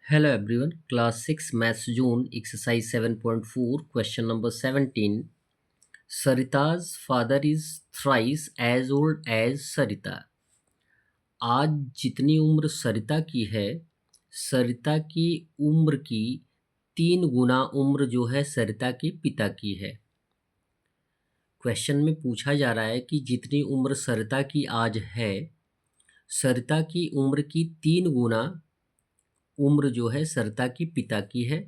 Hello everyone, class 6 maths June exercise 7.4 question number 17. Sarita's father is thrice as old as Sarita. आज जितनी उम्र सरिता की है, सरिता की उम्र की 3 गुना उम्र जो है सरिता के पिता की है। क्वेश्चन में पूछा जा रहा है कि जितनी उम्र सरिता की आज है, सरिता की उम्र की 3 गुना उम्र जो है सरिता की पिता की है।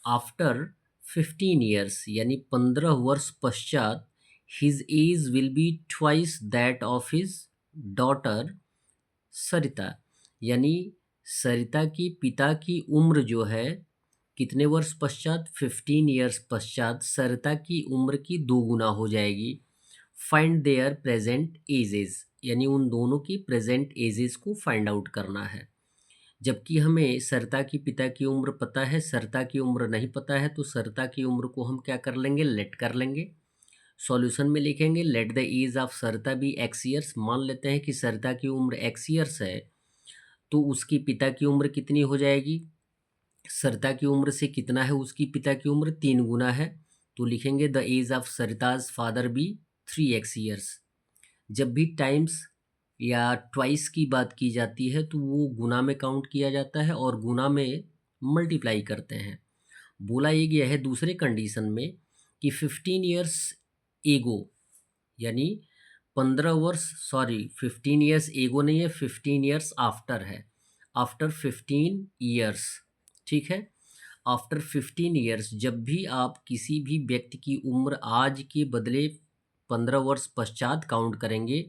आफ्टर 15 ईयर्स यानी 15 वर्ष पश्चात his age will be twice that of his daughter Sarita, यानी सरिता की पिता की उम्र जो है कितने वर्ष पश्चात, 15 ईयर्स पश्चात सरिता की उम्र की 2 गुना हो जाएगी। फाइंड देयर प्रेजेंट एजेस, यानी उन दोनों की प्रेजेंट एजेस को फाइंड आउट करना है। जबकि हमें सरिता की पिता की उम्र पता है, सरिता की उम्र नहीं पता है, तो सरिता की उम्र को हम क्या कर लेंगे, लेट कर लेंगे। सॉल्यूशन में लिखेंगे let the age of Sarita be X years. मान लेते हैं कि सरिता की उम्र एक्स ईयर्स है, तो उसकी पिता की उम्र कितनी हो जाएगी, सरिता की उम्र से कितना है उसकी पिता की उम्र, 3 गुना है, तो लिखेंगे the age of Sarita's father be 3x years. जब भी टाइम्स या ट्वाइस की बात की जाती है तो वो गुना में काउंट किया जाता है और गुना में मल्टीप्लाई करते हैं। बोला ये गया है दूसरे कंडीशन में कि 15 ईयर्स एगो, यानी 15 वर्ष, 15 ईयर्स एगो नहीं है, 15 ईयर्स आफ्टर है, आफ्टर 15 ईयर्स, ठीक है। आफ्टर 15 ईयर्स जब भी आप किसी भी व्यक्ति की उम्र आज के बदले 15 वर्ष पश्चात काउंट करेंगे,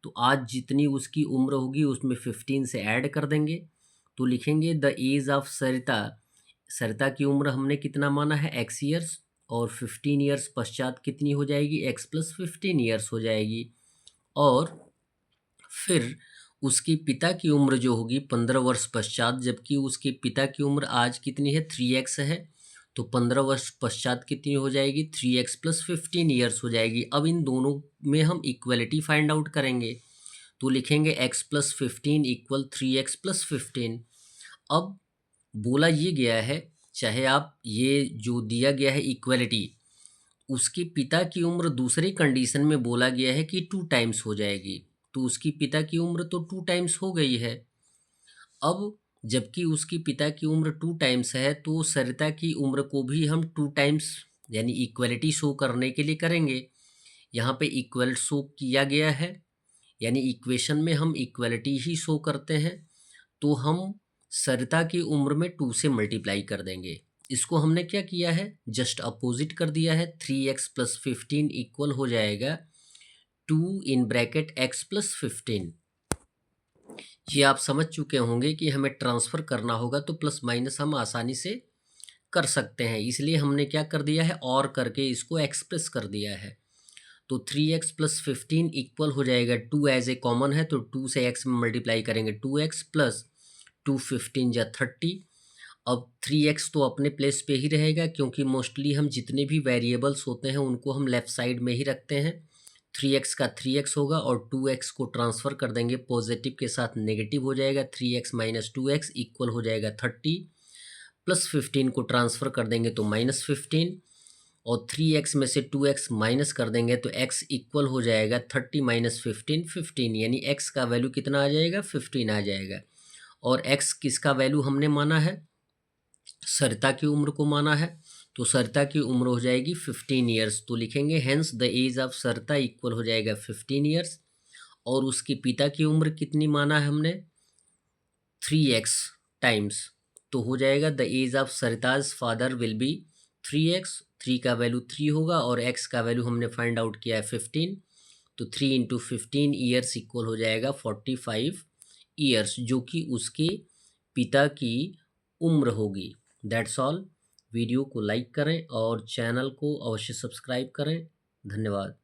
तो आज जितनी उसकी उम्र होगी उसमें 15 से ऐड कर देंगे, तो लिखेंगे द एज ऑफ सरिता। सरिता की उम्र हमने कितना माना है, एक्स ईयर्स, और 15 ईयर्स पश्चात कितनी हो जाएगी, एक्स प्लस 15 ईयर्स हो जाएगी। और फिर उसके पिता की उम्र जो होगी 15 वर्ष पश्चात, जबकि उसके पिता की उम्र आज कितनी है, 3x है, तो 15 वर्ष पश्चात कितनी हो जाएगी, 3x प्लस 15 ईयर्स हो जाएगी। अब इन दोनों में हम इक्वलिटी फाइंड आउट करेंगे, तो लिखेंगे x plus 15 equal 3x plus 15। अब बोला ये गया है, चाहे आप ये जो दिया गया है इक्वलिटी, उसके पिता की उम्र दूसरे कंडीशन में बोला गया है कि 2 टाइम्स हो जाएगी, तो उसकी पिता की उम्र तो 2 टाइम्स हो गई है। अब जबकि उसकी पिता की उम्र 2 टाइम्स है, तो सरिता की उम्र को भी हम 2 टाइम्स यानी इक्वलिटी शो करने के लिए करेंगे। यहाँ पे इक्वल शो किया गया है, यानी इक्वेशन में हम इक्वलिटी ही शो करते हैं, तो हम सरिता की उम्र में 2 से मल्टीप्लाई कर देंगे। इसको हमने क्या किया है, जस्ट अपोजिट कर दिया है। 3x प्लस 15 इक्वल हो जाएगा 2 इन ब्रैकेट x प्लस 15। ये आप समझ चुके होंगे कि हमें ट्रांसफ़र करना होगा तो प्लस माइनस हम आसानी से कर सकते हैं, इसलिए हमने क्या कर दिया है, और करके इसको एक्सप्रेस कर दिया है। तो 3x प्लस 15 इक्वल हो जाएगा 2, एज ए कॉमन है तो 2 से x में मल्टीप्लाई करेंगे, 2x प्लस 2 15 या 30। अब 3x तो अपने प्लेस पे ही रहेगा, क्योंकि मोस्टली हम जितने भी वेरिएबल्स होते हैं उनको हम लेफ़्ट साइड में ही रखते हैं। 3x का 3x होगा और 2x को ट्रांसफ़र कर देंगे, पॉजिटिव के साथ नेगेटिव हो जाएगा, 3x माइनस 2x इक्वल हो जाएगा 30, प्लस 15 को ट्रांसफ़र कर देंगे तो माइनस 15, और 3x में से 2x माइनस कर देंगे तो x इक्वल हो जाएगा 30 माइनस 15 15, यानी x का वैल्यू कितना आ जाएगा, 15 आ जाएगा। और x किसका वैल्यू हमने माना है, सरिता की उम्र को माना है, तो सरिता की उम्र हो जाएगी 15 ईयर्स, तो लिखेंगे hence the age of Sarita equal हो जाएगा 15 ईयर्स। और उसके पिता की उम्र कितनी माना है हमने, 3x टाइम्स, तो हो जाएगा the age of Sarita's father will be 3x। 3 का वैल्यू 3 होगा और x का वैल्यू हमने फाइंड आउट किया है 15, तो 3 इंटू 15 ईयर्स इक्वल हो जाएगा 45 ईयर्स, जो कि उसके पिता की उम्र होगी। That's all. वीडियो को लाइक करें और चैनल को अवश्य सब्सक्राइब करें। धन्यवाद।